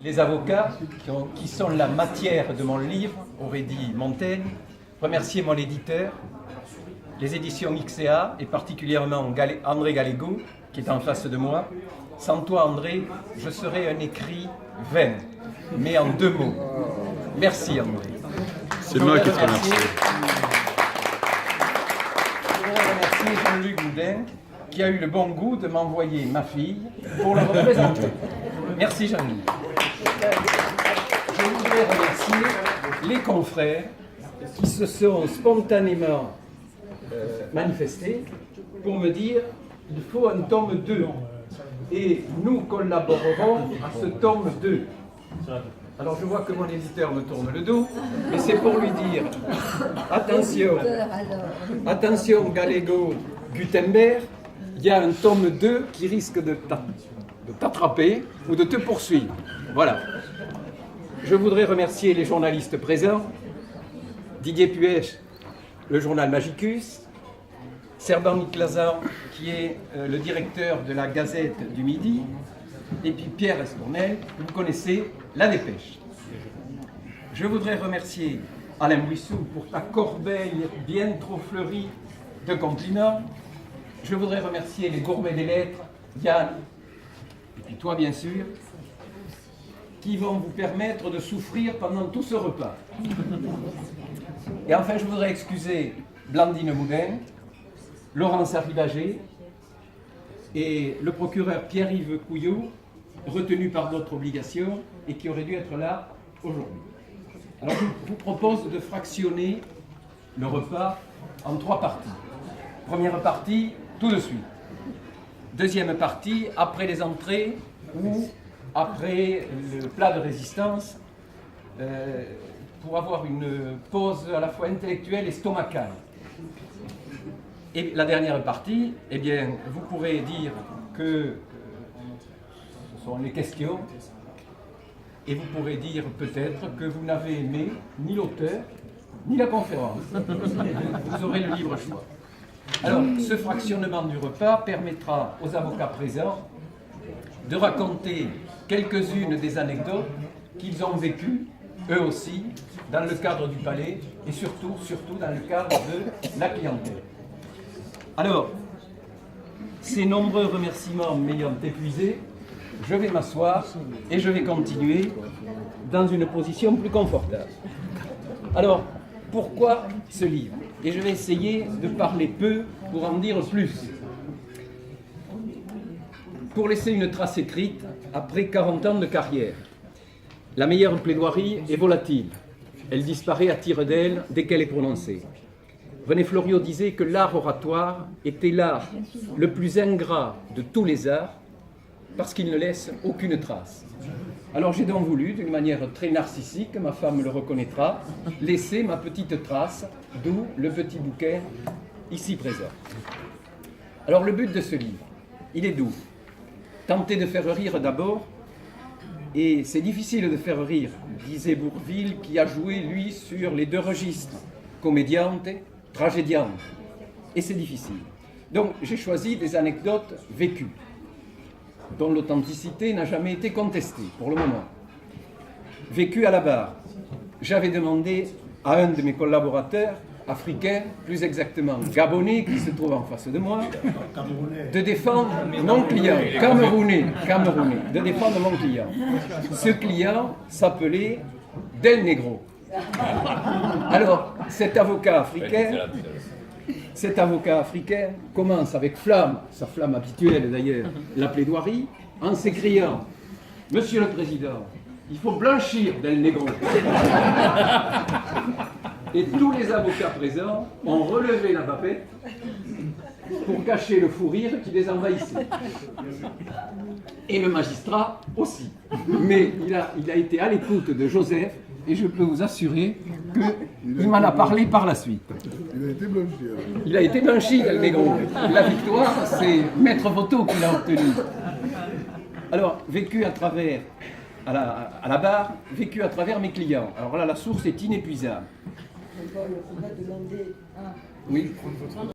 les avocats qui sont la matière de mon livre, aurait dit Montaigne, remercier mon éditeur, les éditions XCA et particulièrement André Gallego, qui est en face de moi. Sans toi, André, je serais un écrit vain, mais en 2 mots. Merci, André. C'est moi qui te remercie. Je voudrais remercier Jean-Luc Boudin, qui a eu le bon goût de m'envoyer ma fille pour la représenter. Merci, Jean-Luc. Je voudrais remercier les confrères qui se sont spontanément manifestés pour me dire qu'il faut un tome 2. Et nous collaborerons à ce tome 2. Alors je vois que mon éditeur me tourne le dos, mais c'est pour lui dire attention Gallego, Gutenberg, il y a un tome 2 qui risque de t'attraper ou de te poursuivre. Voilà. Je voudrais remercier les journalistes présents, Didier Puech, le journal Magicus, Serban Niclazan, qui est le directeur de la Gazette du Midi, et puis Pierre Estournel, que vous connaissez, La Dépêche. Je voudrais remercier Alain Buissou pour ta corbeille bien trop fleurie de compliments. Je voudrais remercier les gourmets des lettres, Yann, et puis toi bien sûr, qui vont vous permettre de souffrir pendant tout ce repas. Et enfin, je voudrais excuser Blandine Moudin, Laurence Arribagé et le procureur Pierre-Yves Couillot, retenu par d'autres obligations et qui aurait dû être là aujourd'hui. Alors je vous propose de fractionner le repas en 3 parties. Première partie, tout de suite. Deuxième partie, après les entrées ou après le plat de résistance, pour avoir une pause à la fois intellectuelle et stomacale. Et la dernière partie, eh bien, vous pourrez dire que ce sont les questions, et vous pourrez dire peut-être que vous n'avez aimé ni l'auteur, ni la conférence. Vous aurez le libre choix. Alors, ce fractionnement du repas permettra aux avocats présents de raconter quelques-unes des anecdotes qu'ils ont vécues, eux aussi, dans le cadre du palais, et surtout dans le cadre de la clientèle. Alors, ces nombreux remerciements m'ayant épuisé, je vais m'asseoir et je vais continuer dans une position plus confortable. Alors, pourquoi ce livre? Et je vais essayer de parler peu pour en dire plus. Pour laisser une trace écrite après 40 ans de carrière. La meilleure plaidoirie est volatile. Elle disparaît à tire d'aile dès qu'elle est prononcée. René Fleuriot disait que l'art oratoire était l'art le plus ingrat de tous les arts parce qu'il ne laisse aucune trace. Alors j'ai donc voulu, d'une manière très narcissique, ma femme le reconnaîtra, laisser ma petite trace, d'où le petit bouquin ici présent. Alors le but de ce livre, il est doux. Tenter de faire rire d'abord, et c'est difficile de faire rire, disait Bourvil, qui a joué, lui, sur les 2 registres, comédiante, tragédiante. Et c'est difficile. Donc j'ai choisi des anecdotes vécues, dont l'authenticité n'a jamais été contestée, pour le moment. Vécues à la barre. J'avais demandé à un de mes collaborateurs, africain, plus exactement gabonais, qui se trouve en face de moi, de défendre mon client, camerounais, de défendre mon client. Ce client s'appelait Del Negro. Alors, cet avocat africain commence avec flamme, sa flamme habituelle d'ailleurs, la plaidoirie, en s'écriant « Monsieur le Président, il faut blanchir Del Negro ». Et tous les avocats présents ont relevé la papette pour cacher le fou rire qui les envahissait. Et le magistrat aussi. Mais il a été à l'écoute de Joseph et je peux vous assurer qu'il m'en a parlé par la suite. Il a été blanchi. Il a été blanchi, Del Negro. La victoire, c'est Maître Voto qui l'a obtenue. Alors, vécu à travers, à la barre, vécu à travers mes clients. Alors là, la source est inépuisable. Oui.